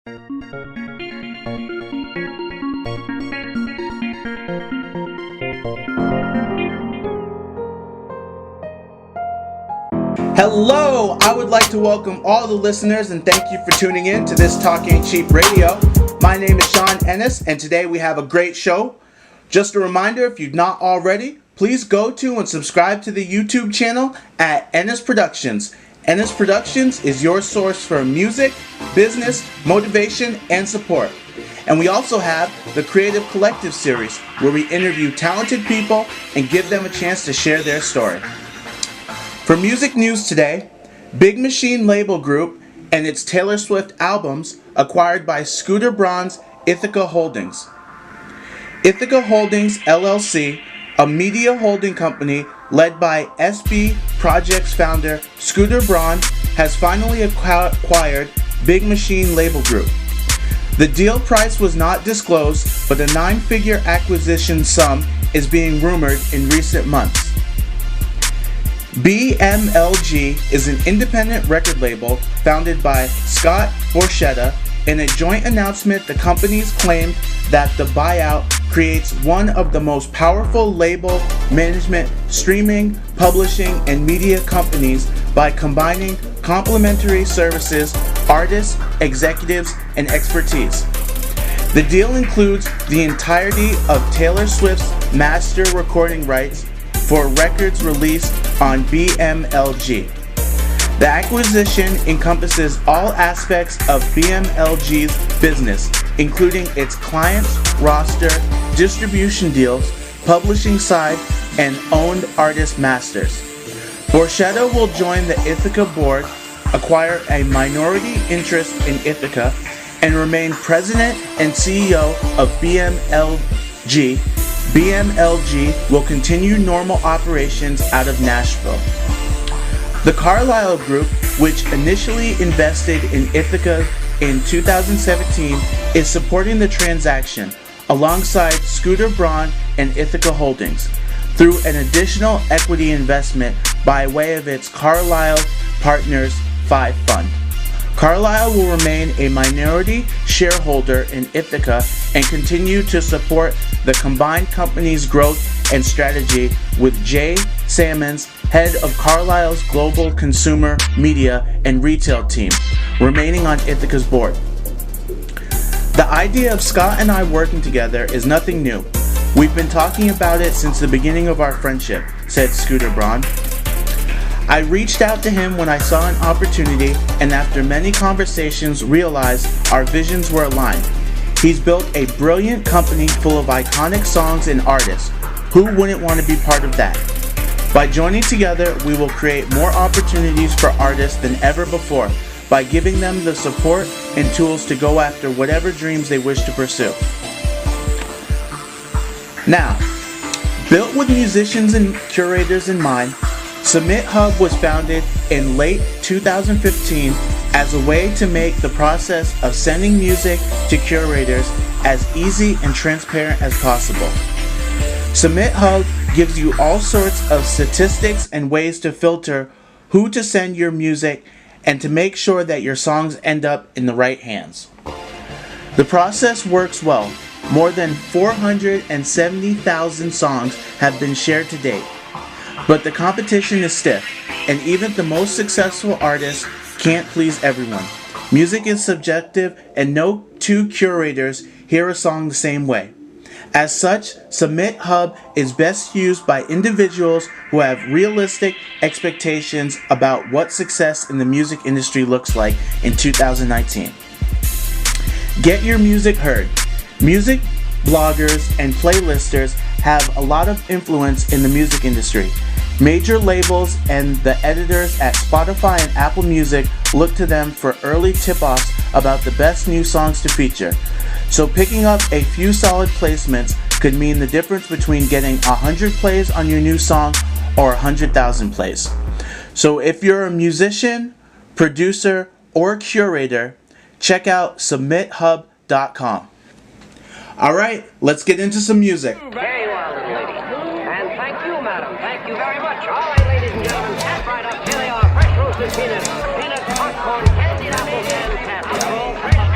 Hello, I would like to welcome all the listeners and thank you for tuning in to this Talk Ain't Cheap Radio. My name is Sean Ennis and today we have a great show. Just a reminder, if you've not already, please go to and subscribe to the YouTube channel at Ennis Productions. Ennis Productions is your source for music, business, motivation, and support. And we also have the Creative Collective series where we interview talented people and give them a chance to share their story. For music news today, Big Machine Label Group and its Taylor Swift albums acquired by Scooter Braun's Ithaca Holdings. Ithaca Holdings LLC, a media holding company led by SB Projects founder Scooter Braun, has finally acquired Big Machine Label Group. The deal price was not disclosed, but a 9-figure acquisition sum is being rumored in recent months. BMLG is an independent record label founded by Scott Borchetta. In a joint announcement, the companies claimed that the buyout creates one of the most powerful label management, streaming, publishing, and media companies by combining complementary services, artists, executives, and expertise. The deal includes the entirety of Taylor Swift's master recording rights for records released on BMLG. The acquisition encompasses all aspects of BMLG's business, including its clients, roster, distribution deals, publishing side, and owned artist masters. Borchetta will join the Ithaca board, acquire a minority interest in Ithaca, and remain president and CEO of BMLG. BMLG will continue normal operations out of Nashville. The Carlyle Group, which initially invested in Ithaca in 2017, is supporting the transaction alongside Scooter Braun and Ithaca Holdings through an additional equity investment by way of its Carlyle Partners 5 fund. Carlyle will remain a minority shareholder in Ithaca and continue to support the combined company's growth and strategy, with Jay Sammons, head of Carlyle's global consumer, media, and retail team, remaining on Ithaca's board. The idea of Scott and I working together is nothing new. We've been talking about it since the beginning of our friendship, said Scooter Braun. I reached out to him when I saw an opportunity, and after many conversations realized our visions were aligned. He's built a brilliant company full of iconic songs and artists. Who wouldn't want to be part of that? By joining together, we will create more opportunities for artists than ever before by giving them the support and tools to go after whatever dreams they wish to pursue. Now, built with musicians and curators in mind, Submit Hub was founded in late 2015 as a way to make the process of sending music to curators as easy and transparent as possible. Submit Hub gives you all sorts of statistics and ways to filter who to send your music and to make sure that your songs end up in the right hands. The process works well. More than 470,000 songs have been shared to date. But the competition is stiff, and even the most successful artists can't please everyone. Music is subjective, and no two curators hear a song the same way. As such, Submit Hub is best used by individuals who have realistic expectations about what success in the music industry looks like in 2019. Get your music heard. Music bloggers and playlisters have a lot of influence in the music industry. Major labels and the editors at Spotify and Apple Music look to them for early tip-offs about the best new songs to feature. So picking up a few solid placements could mean the difference between getting 100 plays on your new song or 100,000 plays. So if you're a musician, producer, or curator, check out submithub.com. Alright, let's get into some music. Very well, little lady. And thank you, madam. Thank you very much. All right, ladies and gentlemen, tap right up. Here they are. Fresh roasted peanuts, popcorn, candied apples, and casserole. Fresh and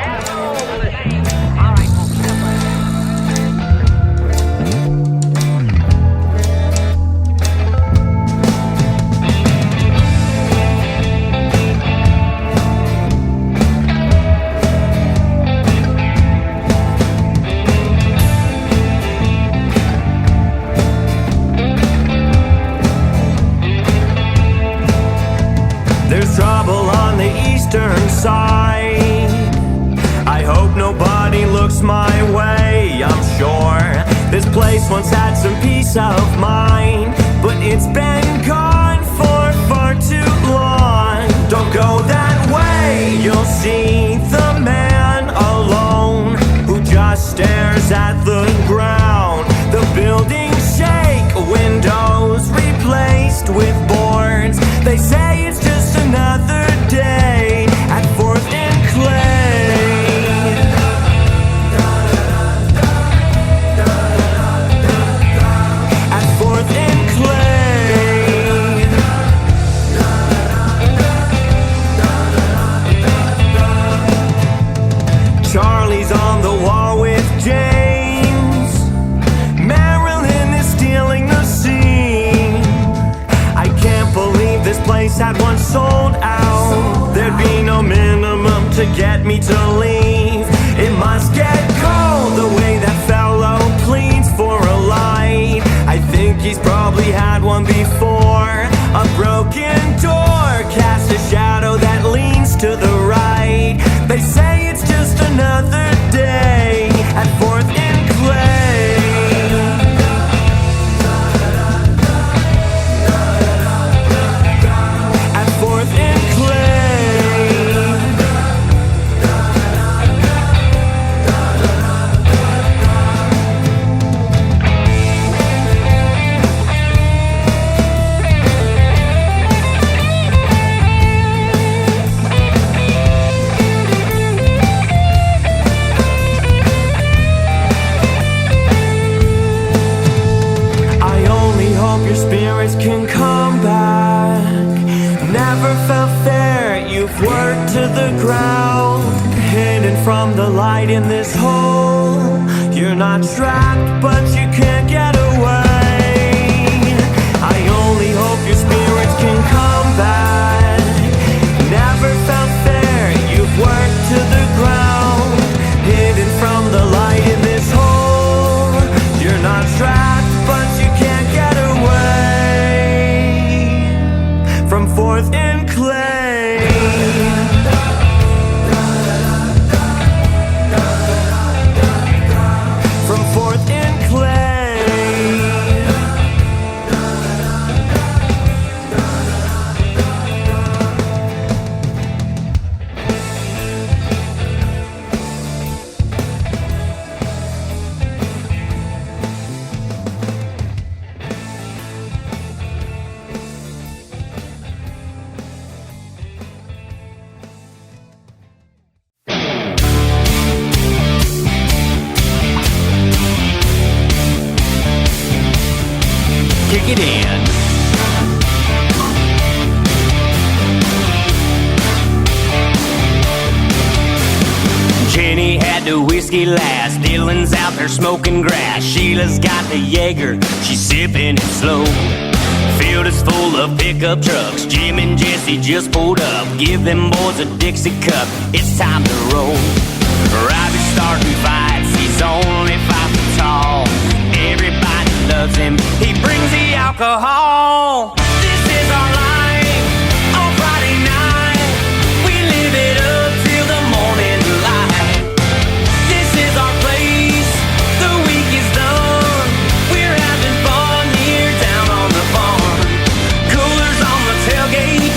place once had some peace of mind, but it's been gone for far too long. Don't go that way, you'll see the man alone who just stares at the ground. The buildings shake, windows replaced with boards. They say it's just another day at 4th and Clay. At 4th and Clay. Charlie's on the wall with James. Marilyn is stealing the scene. I can't believe this place had once sold out. There'd be no minimum to get me to leave. It must get cold the way that fellow pleads for a light. I think he's probably had one before. A broken door casts a shadow that leans to the right. They say it's just another day at 4th and Clay. At 4th and Clay. Your spirits can come back. Never felt fair, you've worked to the ground. Hidden from the light in this hole. You're not trapped, but you can't get away. I only hope your spirits can come back. Never felt fair, you've worked to the ground. Hidden from the light in this hole. You're not trapped, but you can't get away from 4th and Clay. From 4th and Clay. Kick it in. Jenny had the whiskey last. Dylan's out there smoking grass. Sheila's got the Jaeger. She's sipping it slow. Field is full of pickup trucks. Jim and Jesse just pulled up. Give them boys a Dixie cup. It's time to roll. Robbie's starting fights. He's only 5 foot tall. Everybody loves him. He brings the alcohol. This is our life on Friday night. We live it up till the morning light. This is our place. The week is done. We're having fun here down on the farm. Coolers on the tailgate.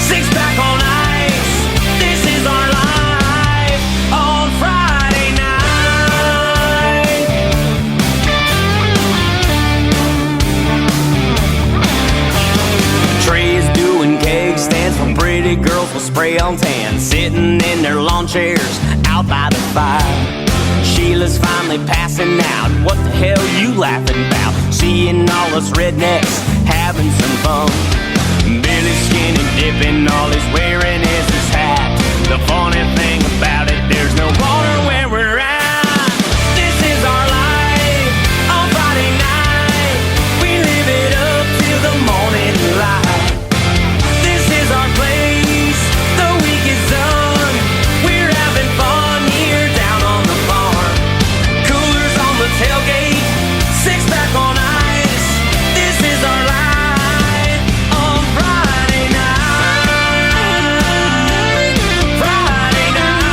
6-pack on ice. This is our life on Friday night. Trey's doing keg stands from pretty girls with spray on tan, sitting in their lawn chairs out by the fire. Sheila's finally passing out. What the hell you laughing about? Seeing all us rednecks having some fun. Billy's skinny dipping, all he's wearing is his hat. The funny thing about it, there's no water where we're at. This is our life on Friday night. We live it up till the morning light. This is our place. The week is done. We're having fun here down on the farm. Coolers on the tailgate. 6-pack on ice. This is our life on Friday night. Friday night.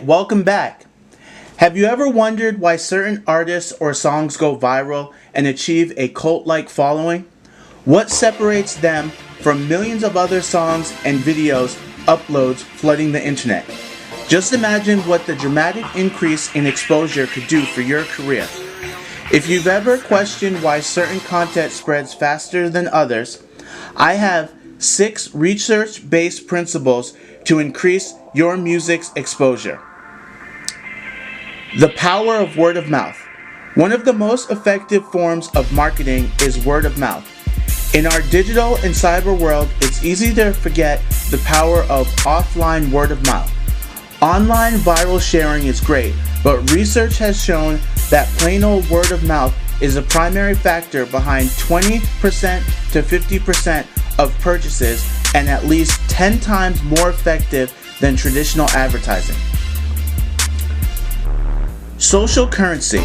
Alright, welcome back. Have you ever wondered why certain artists or songs go viral and achieve a cult-like following? What separates them from millions of other songs and videos uploads flooding the internet? Just imagine what the dramatic increase in exposure could do for your career. If you've ever questioned why certain content spreads faster than others, I have 6 research-based principles to increase your music's exposure. The power of word of mouth. One of the most effective forms of marketing is word of mouth. In our digital and cyber world, it's easy to forget the power of offline word of mouth. Online viral sharing is great, but research has shown that plain old word of mouth is a primary factor behind 20% to 50% of purchases and at least 10 times more effective than traditional advertising. Social currency.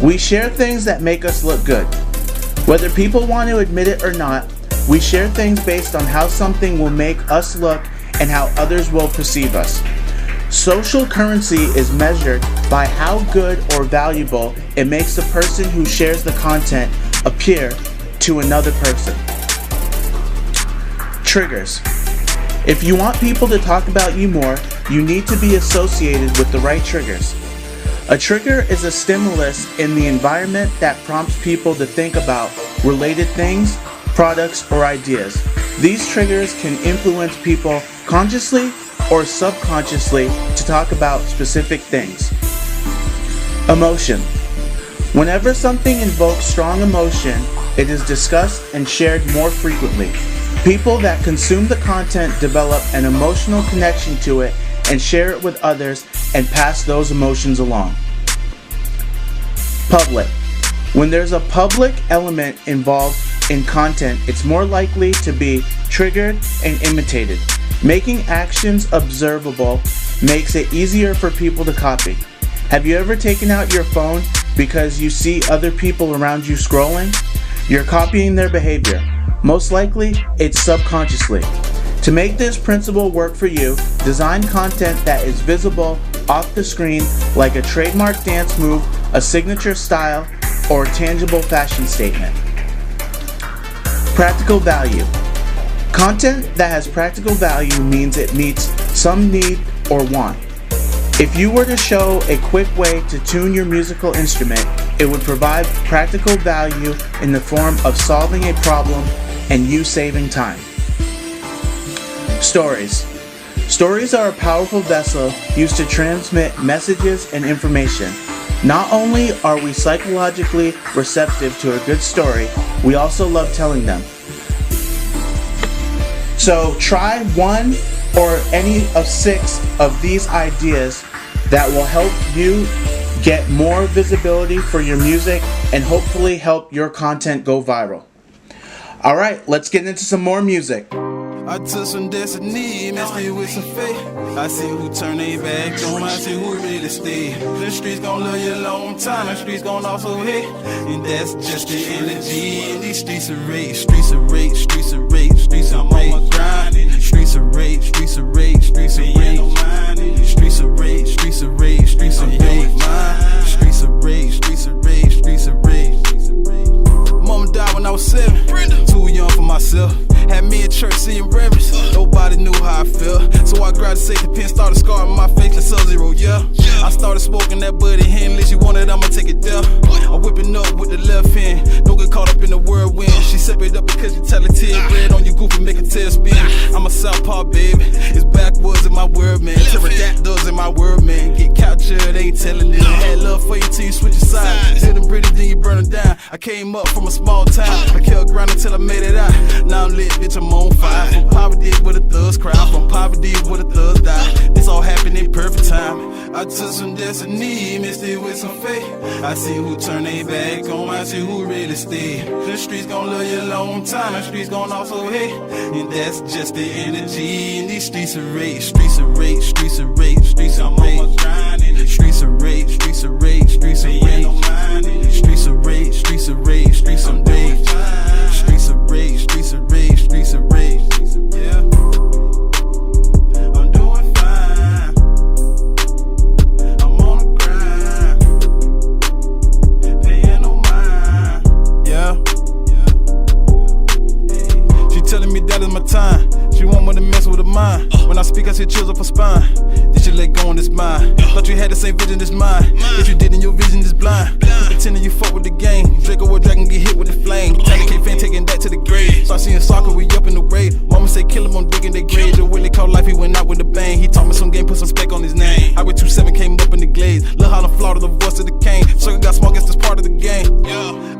We share things that make us look good. Whether people want to admit it or not, we share things based on how something will make us look and how others will perceive us. Social currency is measured by how good or valuable it makes the person who shares the content appear to another person. Triggers. If you want people to talk about you more, you need to be associated with the right triggers. A trigger is a stimulus in the environment that prompts people to think about related things, products, or ideas. These triggers can influence people consciously or subconsciously to talk about specific things. Emotion. Whenever something invokes strong emotion, it is discussed and shared more frequently. People that consume the content develop an emotional connection to it and share it with others and pass those emotions along. Public. When there's a public element involved in content, it's more likely to be triggered and imitated. Making actions observable makes it easier for people to copy. Have you ever taken out your phone because you see other people around you scrolling? You're copying their behavior. Most likely, it's subconsciously. To make this principle work for you, design content that is visible off the screen, like a trademark dance move, a signature style, or a tangible fashion statement. Practical value. Content that has practical value means it meets some need or want. If you were to show a quick way to tune your musical instrument, it would provide practical value in the form of solving a problem and you saving time. Stories. Stories are a powerful vessel used to transmit messages and information. Not only are we psychologically receptive to a good story, we also love telling them. So try one or any of 6 of these ideas that will help you get more visibility for your music and hopefully help your content go viral. Alright, let's get into some more music. I took some destiny, mixed it with some faith. I see who turn their back on, I see who really stay. The streets gon' love you a long time, the streets gon' also hate. And that's just the energy in these streets of rage. Streets of rage, streets of rage, streets of rage. I'm on my grind in the streets of rage, streets of rage, streets of rage. Streets of rage, streets of rage, streets of rage. Streets of rage, streets of rage, streets of rage. Mama died when I was 7, too young for myself. Had me in church seeing reverence, nobody knew how I felt. So I grabbed a safety pin, started scarring my face like Sub-Zero, yeah. I started smoking that buddy hand, unless you want it, I'ma take it there. I'm whipping up with the left hand, don't get caught up in the whirlwind. She set it up because you tell it tear red on your goofy, make a tail spin. I'm a southpaw, baby, it's backwards in my word, man. Pterodactyls in my word, man. Get captured, ain't telling it. Had love for you till you switch your sides. Hit them pretty, then you burn them down. I came up from a small town, I kept grinding till I made it out. Now I'm lit, bitch, I'm on fire. From poverty with a thugs cry, from poverty with a thugs die. This all happened in perfect time. I took some destiny, mixed it with some faith. I see who turn their back on, I see who really stay. The streets gon' love you a long time, the streets gon' also hate. And that's just the energy in these streets of rage. Streets of rage, streets of rage, streets of rage. Streets of rage, streets of rage, streets of rage. Streets of rage, streets of rage, streets of rage. Streets of rage, streets of rage, streets of rage. Yeah. I'm doing fine. mind. When I speak, I see chills up her spine. Did you let go on this mind? Thought you had the same vision as mine. If you didn't, your vision is blind. Pretending you fuck with the game. Draco or Dragon get hit with the flame. Tiny K-Fan taking that to the grave. Start seeing soccer, we up in the raid. Mama say kill him, I'm digging their grave. The Willie called life, he went out with a bang. He taught me some game, put some spec on his name. Highway 27 came up in the glaze. Lil' Holland Florida, the voice of the cane. Circle got small, guess that's part of the game.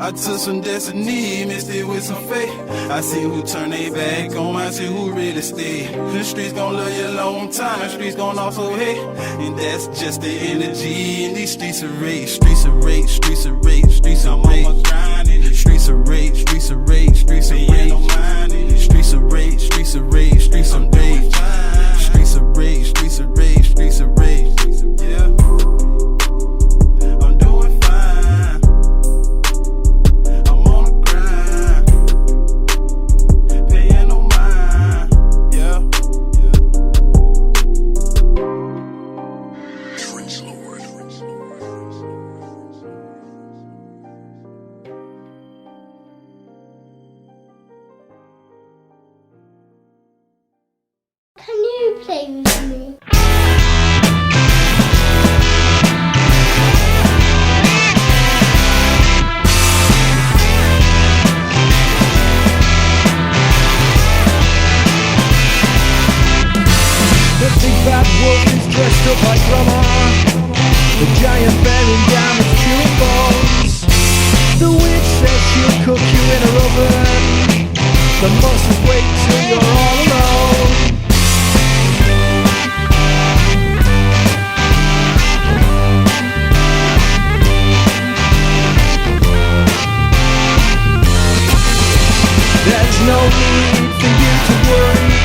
I took some destiny, mixed it with some faith. I see who turn they back on, I see who really stay. The streets gon' love you a long time, the streets gon' also hate. And that's just the energy in these streets of rage. Streets of rage, streets of rage, streets of rage. Streets of rage, streets of rage, streets of rage. Streets of rage, streets of rage, streets of rage. Streets of rage, streets of rage, streets of rage. Yeah. I'm doing fine. I'm on the grind. Paying no mind. Yeah. Trench Lord. Can you play with me? The big bad wolf is dressed up like drummer. The giant bearing down with chewing bones. The witch says she'll cook you in her oven. The monsters wait till you're all alone. There's no need for you to worry.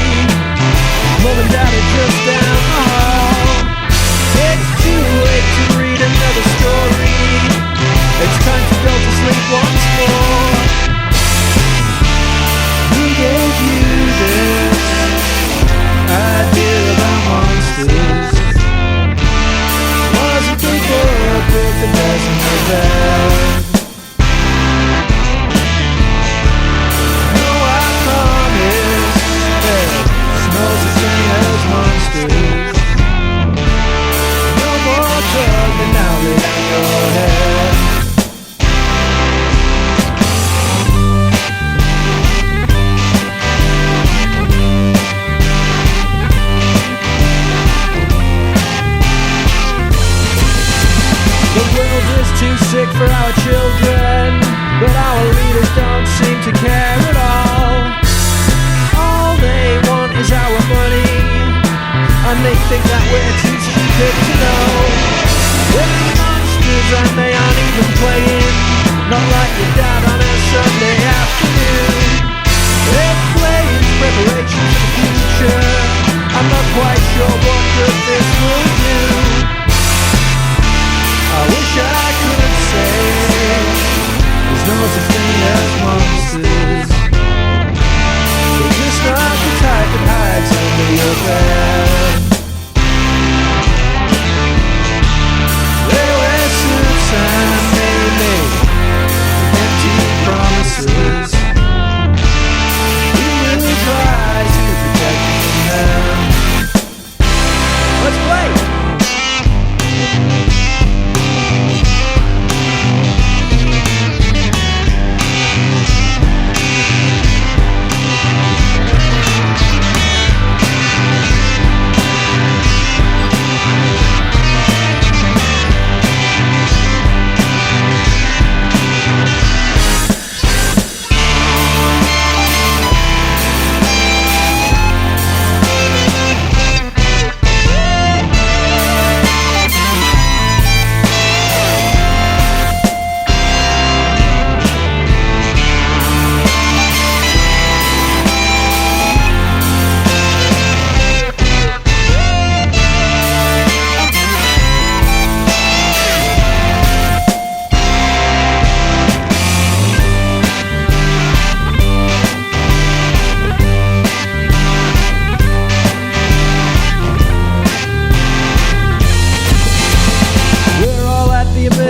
Mom and Dad are just down the hall. It's too late to read another story. It's time to go to sleep once more. Who gave you this idea about monsters? Was it the book with the dozen of them? No, I promise there's no such thing as monsters. No more drug than now live in your head. The world is too sick for our children, but our leaders don't seem to care at all. All they want is our money, and they think that we're too stupid to know. It's monsters and they aren't even playing, not like your dad on a Sunday afternoon. They're playing preparation for the future. I'm not quite sure what good this will do. I wish I could say there's no such thing as monsters. They're just not the type that hides under your bed. They wear suits and they make empty promises. We will try to protect you from them. Let's play!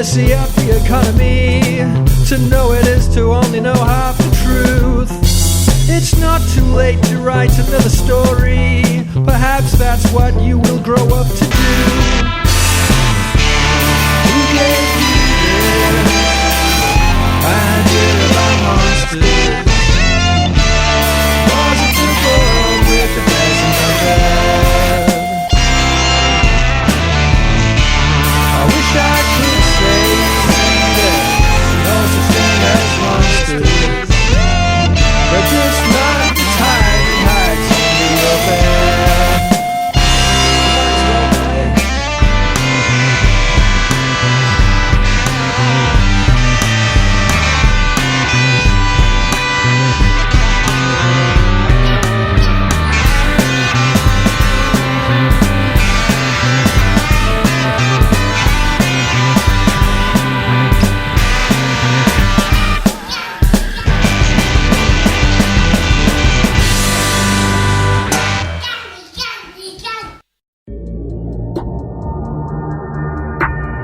mercy of the economy. To know it is to only know half the truth. It's not too late to write another story. perhaps that's what you will grow up to do. Who gave you this idea about monsters? Was it the world with the present of love? I wish I could say there's no such thing as monsters, but just not the tide that hides in the open.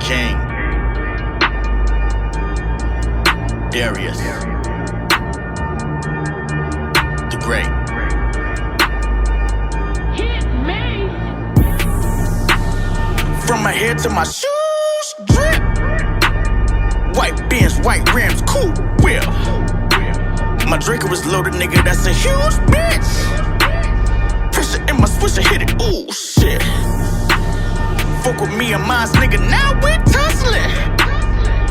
King Darius the Great. From my head to my shoes, drip. White Benz, white rims, cool whip. My drinker was loaded, nigga, that's a huge bitch. Pressure in my swisher, hit it, ooh, shit. Fuck with me and mine's, nigga, now we tussling.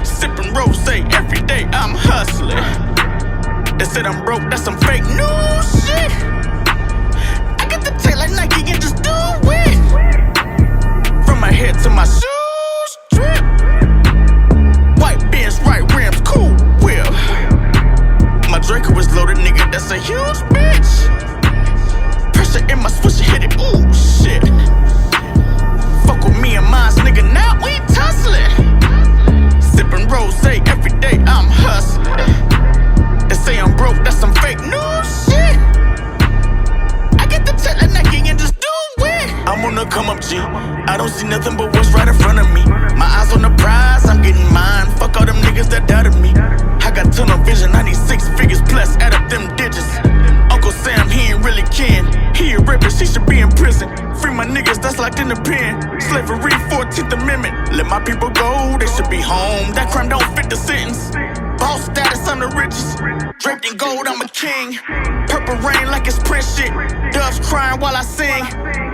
Sippin' rosé every day, I'm hustling. They said I'm broke, that's some fake news shit. I get the tail like Nike and just do it. From my head to my shoes, drip. White Benz, right rims, cool whip. My drinker was loaded, nigga, that's a huge bitch. Pressure in my swisher, hit it, ooh, shit. Fuck with me and mine's, nigga, now we tussling. Sippin' rosé every day, I'm hustling. They say I'm broke, that's some fake news shit. I get the tail like Nike and just do it. I'm on the come up, G. I don't see nothing but what's right in front of me. My eyes on the prize, I'm getting mine. Fuck all them niggas that doubted me. I got tunnel vision, I need 6 figures plus, add up them digits. Uncle Sam, he ain't really kin. He a rapist, he should be in prison. Free my niggas that's locked in the pen. Slavery, 14th Amendment. Let my people go, they should be home. That crime don't fit the sentence. Boss status, I'm the richest. Draped in gold, I'm a king. Purple rain like it's Prince shit. Doves crying while I sing.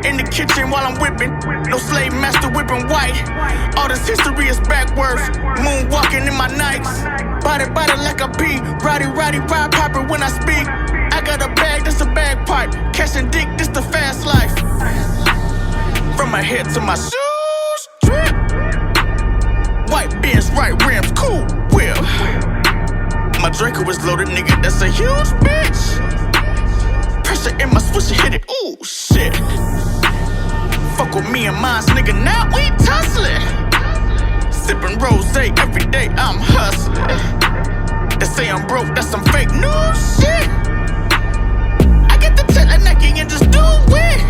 In the kitchen while I'm whipping. No slave master whipping white. All this history is backwards. Moonwalking in my nights. Body like a bee. Rowdy, ride popper when I speak. I got a bag, that's a bagpipe. Catching dick, this the fast life. From my head to my shoes, drip. White Benz, right rims, cool whip. My drinker was loaded, nigga, that's a huge bitch. Pressure in my swisher, hit it, ooh, shit. Fuck with me and mine's, nigga, now we tussling. Sippin' rosé every day, I'm hustling. They say I'm broke, that's some fake news shit. I get the tail like Nike and just do it.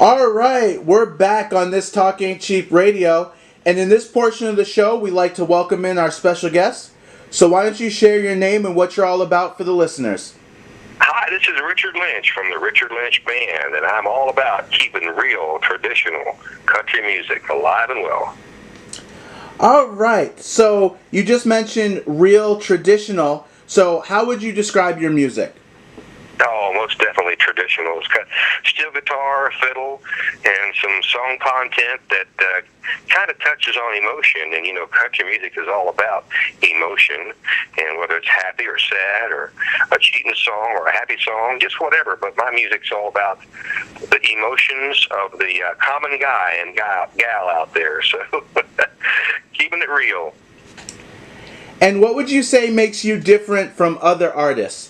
All right, we're back on This Talk Ain't Cheap Radio, and in this portion of the show, we like to welcome in our special guest. So why don't you share your name and what you're all about for the listeners? Hi, this is Richard Lynch from the Richard Lynch Band, and I'm all about keeping real, traditional country music alive and well. All right, so you just mentioned real, traditional. So how would you describe your music? Oh, most definitely traditional. It's got steel guitar, fiddle, and some song content that kind of touches on emotion. And, you know, country music is all about emotion. And whether it's happy or sad or a cheating song or a happy song, just whatever. But my music's all about the emotions of the common guy and gal out there. So keeping it real. And what would you say makes you different from other artists?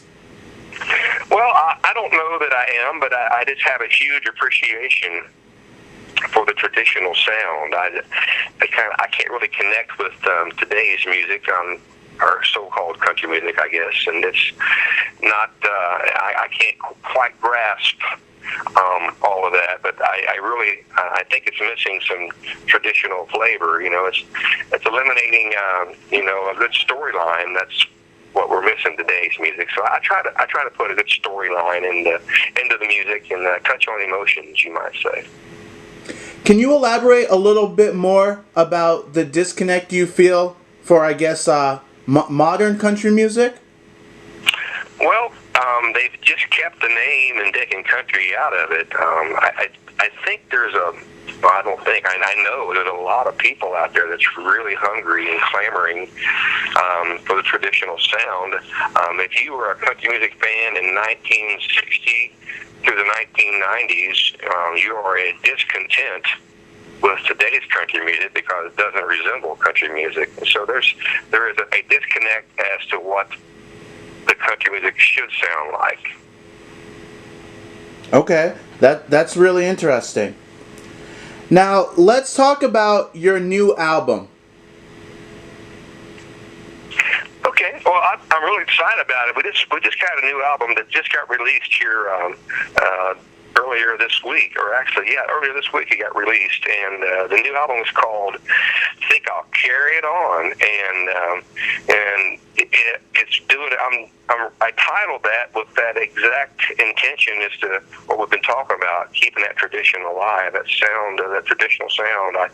Well, I don't know that I am, but I just have a huge appreciation for the traditional sound. I can't really connect with today's music, or so-called country music, I guess, and it's not. I can't quite grasp all of that. But I really I think it's missing some traditional flavor. You know, it's eliminating a good storyline. That's what we're missing today's music. So I try to put a good storyline into the music and touch on emotions, you might say. Can you elaborate a little bit more about the disconnect you feel for, I guess, modern country music? Well, they've just kept the name and Dick and Country out of it. I think there's I know there's a lot of people out there that's really hungry and clamoring for the traditional sound. If you were a country music fan in 1960 through the 1990s, you are a discontent with today's country music because it doesn't resemble country music. So there is a disconnect as to what the country music should sound like. Okay, that's really interesting. Now, let's talk about your new album. Okay, well, I'm really excited about it. We just got a new album that just got released here earlier this week, earlier this week it got released, and the new album is called "Think I'll Carry It On," and it's doing. I titled that with that exact intention as to what we've been talking about, keeping that tradition alive, that sound, that traditional sound. I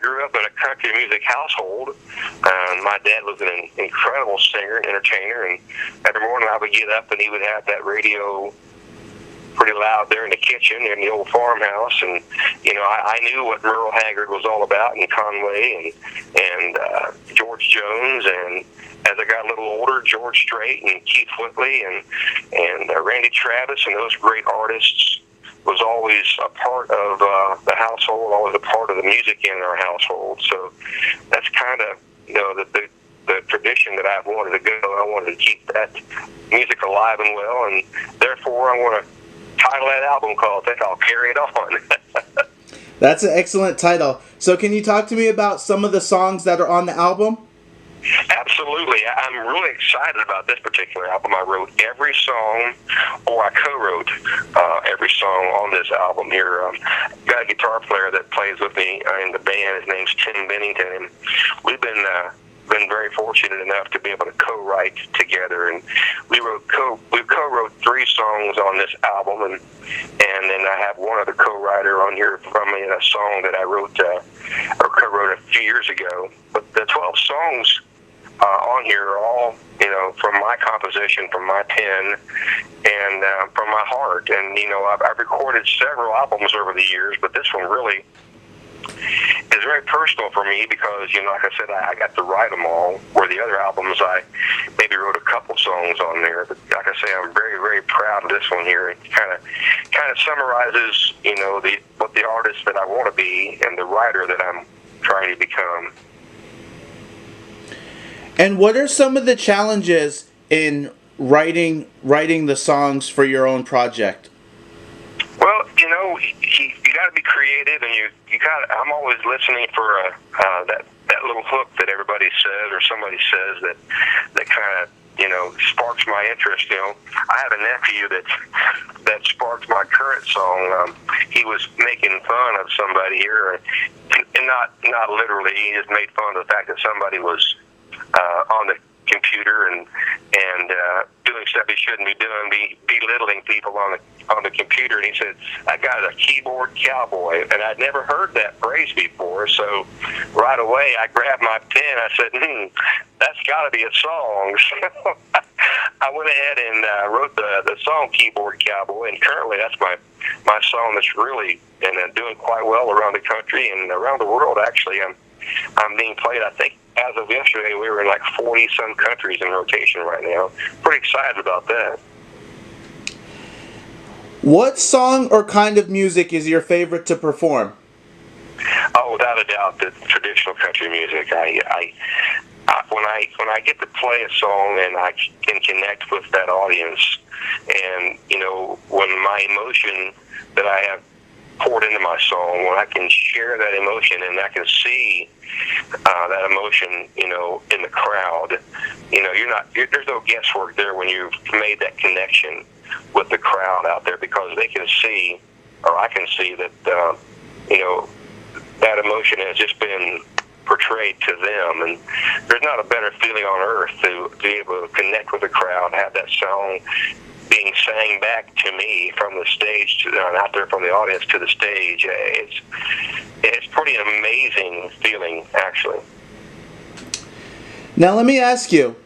grew up in a country music household. My dad was an incredible singer and entertainer, and every morning I would get up and he would have that radio pretty loud there in the kitchen in the old farmhouse, and I knew what Merle Haggard was all about, and Conway and George Jones, and as I got a little older, George Strait and Keith Whitley and Randy Travis, and those great artists was always a part of the household, always a part of the music in our household. So that's kind of the tradition that I've wanted to go. I wanted to keep that music alive and well, and therefore I want to title that album called "Think I'll Carry It On." That's an excellent title. So can you talk to me about some of the songs that are on the album? Absolutely. I'm really excited about this particular album. I wrote every song, or I co-wrote every song on this album here. Got a guitar player that plays with me in the band. His name's Tim Bennington, and we've been very fortunate enough to be able to co-write together, and we co-wrote 3 songs on this album, and then I have one other co-writer on here from me in a song that I wrote or co-wrote a few years ago. But the 12 songs on here are all from my composition, from my pen, and from my heart. And I've recorded several albums over the years, but this one really is very personal for me because, like I said, I got to write them all, where the other albums I maybe wrote a couple songs on there. But like I say, I'm very, very proud of this one here. It kind of summarizes, what the artist that I want to be and the writer that I'm trying to become. And what are some of the challenges in writing the songs for your own project? Well, you got to be creative, and you got. I'm always listening for that little hook that everybody says or somebody says that kind of sparks my interest. I have a nephew that sparked my current song. He was making fun of somebody here, and not literally. He just made fun of the fact that somebody was on the computer and doing stuff he shouldn't be doing, belittling people on the computer. And he said, "I got a keyboard cowboy," and I'd never heard that phrase before. So right away, I grabbed my pen. I said, "That's got to be a song." So I went ahead and wrote the song "Keyboard Cowboy," and currently that's my song that's really doing quite well around the country and around the world. Actually, I'm being played, I think, as of yesterday, we were in like 40-some countries in rotation right now. Pretty excited about that. What song or kind of music is your favorite to perform? Oh, without a doubt, the traditional country music. When I get to play a song and I can connect with that audience, and when my emotion that I have poured into my song, when I can share that emotion and I can see that emotion, in the crowd, there's no guesswork there when you've made that connection. with the crowd out there, because they can see, or I can see that, that emotion has just been portrayed to them, and there's not a better feeling on earth to be able to connect with the crowd, have that song being sang back to me from the stage, out there from the audience to the stage. It's pretty amazing feeling, actually. Now let me ask you,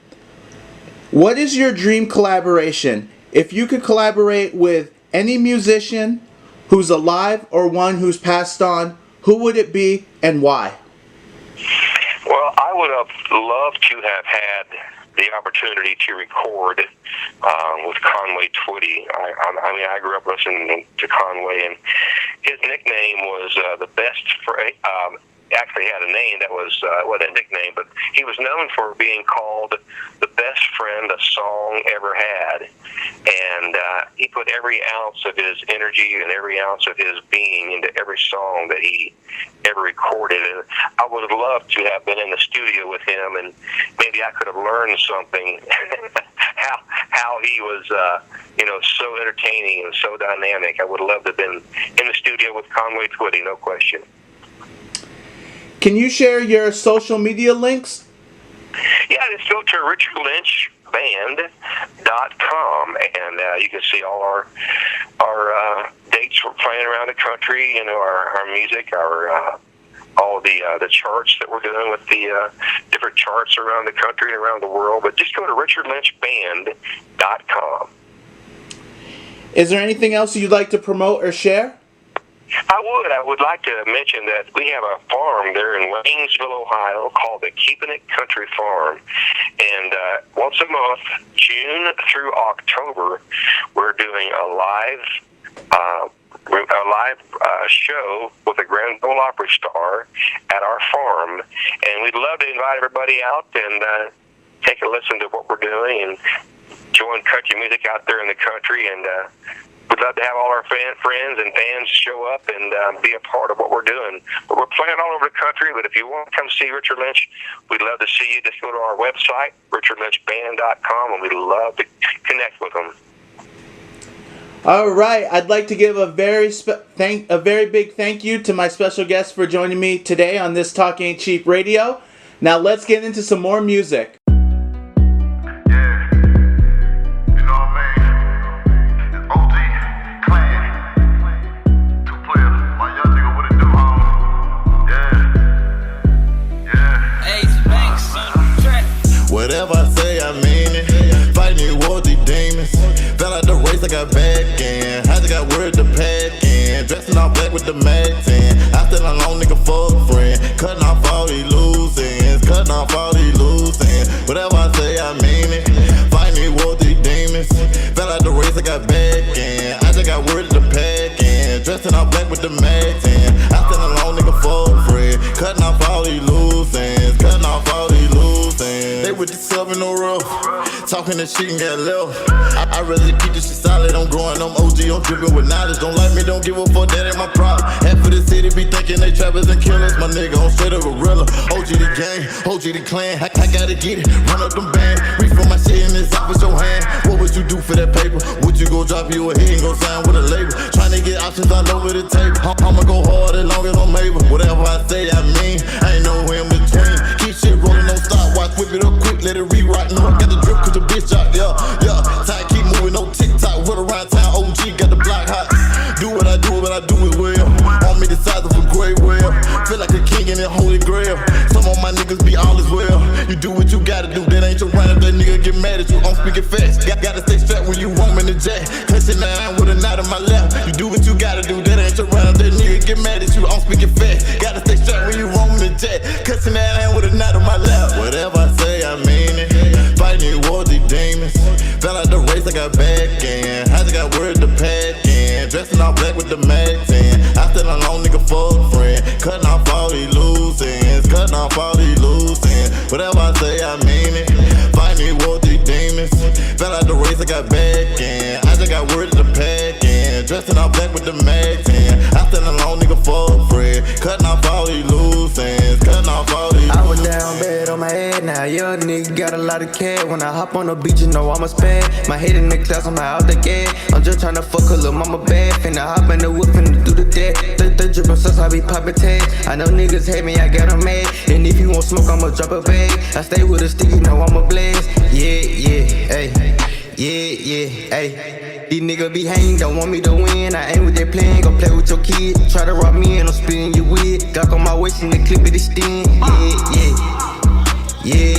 what is your dream collaboration? If you could collaborate with any musician who's alive or one who's passed on, who would it be and why? Well, I would have loved to have had the opportunity to record with Conway Twitty. I grew up listening to Conway, and his nickname was the best friend. Actually had a name that was wasn't a nickname, but he was known for being called the best friend a song ever had. And he put every ounce of his energy and every ounce of his being into every song that he ever recorded. And I would have loved to have been in the studio with him, and maybe I could have learned something how he was so entertaining and so dynamic. I would have loved to have been in the studio with Conway Twitty, no question. Can you share your social media links? Yeah, just go to richardlynchband.com, and you can see all our dates we're playing around the country, our music, all the charts that we're doing with the different charts around the country and around the world. But just go to richardlynchband.com. Is there anything else you'd like to promote or share? I would like to mention that we have a farm there in Waynesville, Ohio, called the Keeping It Country Farm. And once a month, June through October, we're doing a live show with a Grand Ole Opry star at our farm. And we'd love to invite everybody out and take a listen to what we're doing and join country music out there in the country. And we'd love to have all our friends and fans show up and be a part of what we're doing. But we're playing all over the country, but if you want to come see Richard Lynch, we'd love to see you. Just go to our website, richardlynchband.com, and we'd love to connect with them. All right, I'd like to give a very big thank you to my special guest for joining me today on this Talk Ain't Cheap Radio. Now let's get into some more music. Whatever I say, I mean it. Fighting war these demons. Fell out the race, I got back in. I just got word to pack in. Dressing all black with the max in. I still a long nigga fuck friend. Cutting off all these loose ends. Cutting off all these loose ends. Whatever I say, I mean it. Fighting war these demons. Fell out the race, I got back in. I just got word to pack in. Dressing all black with the max in. I still a long nigga fuck friend. Cutting off all these loose ends. Cutting off all these loose ends. They with the sub in the rough, talking that shit and got left. I really keep this shit solid. I'm growing, I'm OG, I'm dripping with knowledge. Don't like me, don't give a fuck, that ain't my problem. Half of the city be thinking they trappers and killers. My nigga, I'm straight up gorilla. OG the gang, OG the clan. I gotta get it, run up them bands. Reach for my shit in this out with your hand. What would you do for that paper? Would you go drop you a hit and go sign with a label? Trying to get options all over the table. I'ma go hard as long as I'm able. Whatever I say, I mean. I ain't no in between. Keep shit rolling, don't stop. Watch, whip it up quick, let it rewrite. No, I got the drip cause the bitch out, yeah. Time keep moving, no TikTok. Run around town, OG got the block hot. Do what I do, but I do it well. On me the size of a great well. Feel like a king in the holy grail. Some of my niggas be all as well. You do what you gotta do, that ain't your run. If that nigga get mad at you, I'm speaking fast. Gotta stay strapped when you roam in the jet. Clutching nine with a knot on my lap. You do what you gotta do, that ain't your run. If that nigga get mad at you, I'm speaking fast. Gotta stay strapped when you roam in the jet. Clutching nine with a knot on my lap. Whatever I say, I mean it. Fighting war these demons. Fell out the race, I got back in. I just got word to pack in. Dressing all black with the max in. I still a long nigga fuck friend. Cutting off all these loose ends. Cutting off all these loose ends. Whatever I say, I mean it. Fighting war these demons. Fell out the race, I got back in. I just got word to pack in. Dressing all black with the max in. I still a long nigga fuck friend. Cutting off all these loose ends. Cutting off all these. I was down bad on my head now. Yeah, young nigga got a lot of cash. When I hop on the beach, you know I'm a spaz. My head in the clouds, I'm out the gas. I'm just tryna fuck her little mama bad. Finna hop in the whip, finna do the dead. The drippin' sauce, I be poppin' tags. I know niggas hate me, I got 'em mad. And if you want smoke, I'ma drop a bag. I stay with a stick, you know I'm a blaze. Yeah, ayy. Yeah, ayy. These niggas be hanging, don't want me to win. I ain't with that plan, gon' play with your kid. Try to rob me and I'm spinning your wig. Glock on my waist and the clip of the sting. Yeah.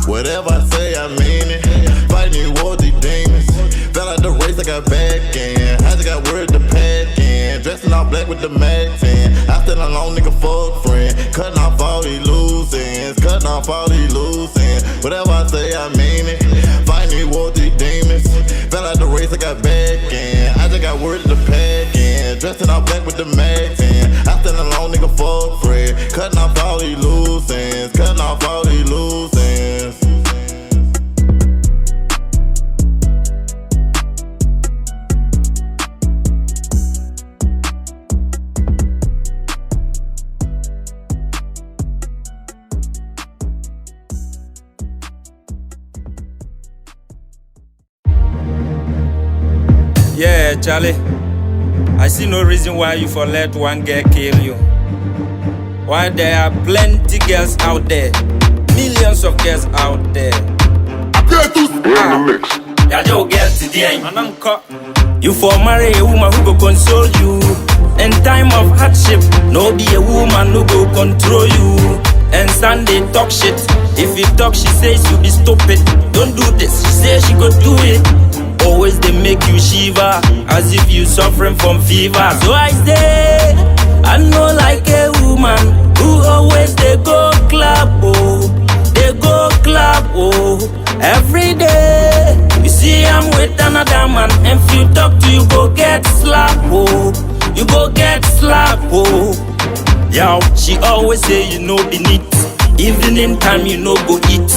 Whatever I say, I mean it. Fighting war these demons. Fell out the race, I got back in. I just got word to pack in. Dressing all black with the max in. I still a long nigga fuck friend. Cutting off all these loose ends. Cutting off all these loose ends. Whatever I say, I mean it. Fighting war these demons. Fell out the race, I got back in. I just got word to pack in. Dressing all black with the max in. I still a long nigga fuck friend. Cutting off all these loose ends. Cutting off all these loose ends. Yeah, Charlie. I see no reason why you for let one girl kill you. Why there are plenty girls out there, millions of girls out there. Yeah, yo, girl today, you for marry a woman who go console you. In time of hardship, no be a woman who go control you. And Sunday talk shit. If you talk, she says you be stupid. Don't do this, she says she go do it. Always they make you shiver, as if you suffering from fever. So I say, I know like a woman who always they go club, oh, they go club, oh. Every day, you see I'm with another man, and if you talk to you go get slap, oh, you go get slap, oh. Yo, she always say you know be neat, evening time you know go eat.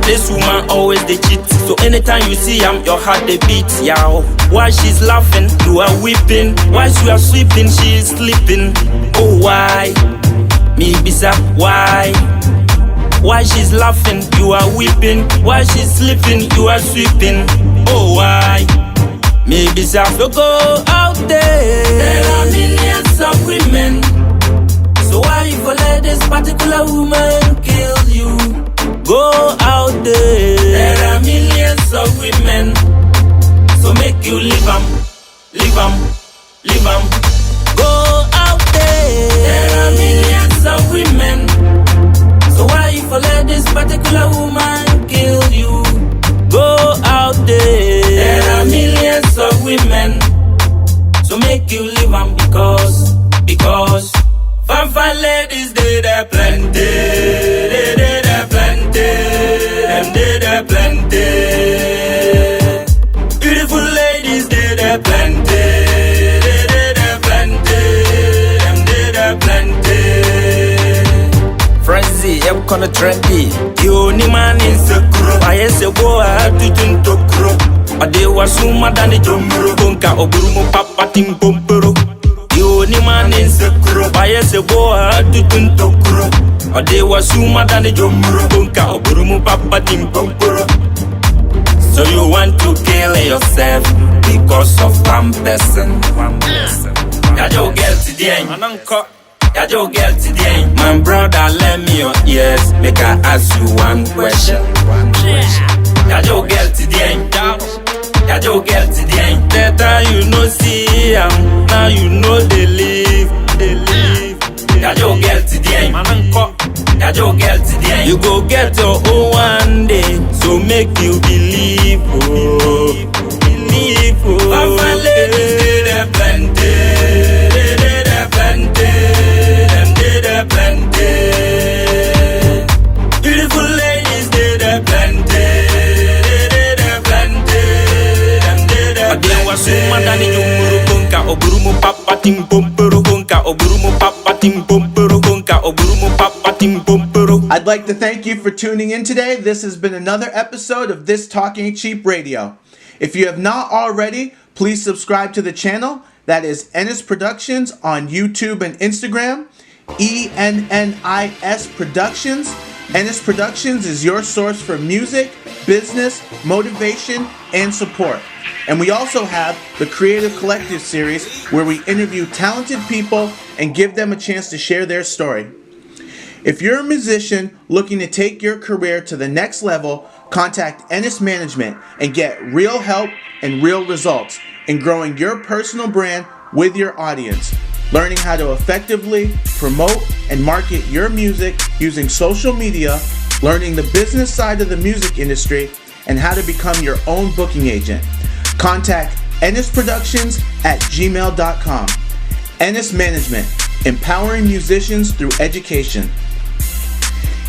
This woman always they cheat. So anytime you see your heart they beat. Yow. While she's laughing, you are weeping. While you are sleeping, she is sleeping. Oh why? Me bisa why? While she's laughing, you are weeping. While she's sleeping, you are sweeping. Oh why? Me bisa. So go out there. There are millions of women. So why you for let this particular woman kill you? Go out there. There are millions of women. So make you leave 'em, leave 'em, leave 'em. Go out there. There are millions of women. So why you for let this particular woman kill you? Go out there. There are millions of women. So make you leave 'em because fine ladies they there plenty. They plenty. Them they there plenty. Beautiful ladies they there plenty. They there plenty. Them they there plenty. Frenzy, I'm gonna trendy. The only man in the crew. I say boy I do to crew. Ade wasuma dani jomuro. Bonka oburumo papa tim pompero. The only man in the crew. I say boy I do to crew. Ade wasuma dani jomuro. Bonka oburumo papa tim pompero. So you want to kill yourself because of one person. Yeah, you get to the end. Yeah, you get to the end. My brother, let me your ears. Make I ask you one question. Yeah, you get to the end. Yeah, you get to the end. That you know see now you know they live. Yeah, you get to the end. Yeah, you get to the end. You go get your own one day. So make you believe, oh, believe, oh. My ladies, they plenty. They plenty. Them they plenty. Beautiful ladies, they plenty. They plenty. Them they plenty. Ade wasuma dani jumuru konka oburumu papa tim pompero konka oburumu papa tim pompero konka oburumu papa tim pompero. I'd like to thank you for tuning in today. This has been another episode of This Talking Cheap Radio. If you have not already, please subscribe to the channel. That is Ennis Productions on YouTube and Instagram. ENNIS Productions. Ennis Productions is your source for music, business, motivation, and support. And we also have the Creative Collective series where we interview talented people and give them a chance to share their story. If you're a musician looking to take your career to the next level, contact Ennis Management and get real help and real results in growing your personal brand with your audience, learning how to effectively promote and market your music using social media, learning the business side of the music industry, and how to become your own booking agent. Contact ennisproductions@gmail.com. Ennis Management, empowering musicians through education.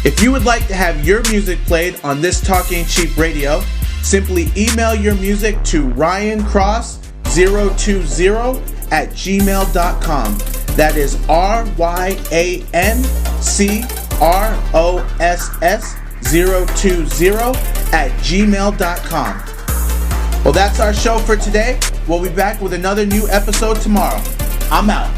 If you would like to have your music played on This Talk Ain't Cheap Radio, simply email your music to ryancross020@gmail.com. That is RYANCROSS020@gmail.com. Well, that's our show for today. We'll be back with another new episode tomorrow. I'm out.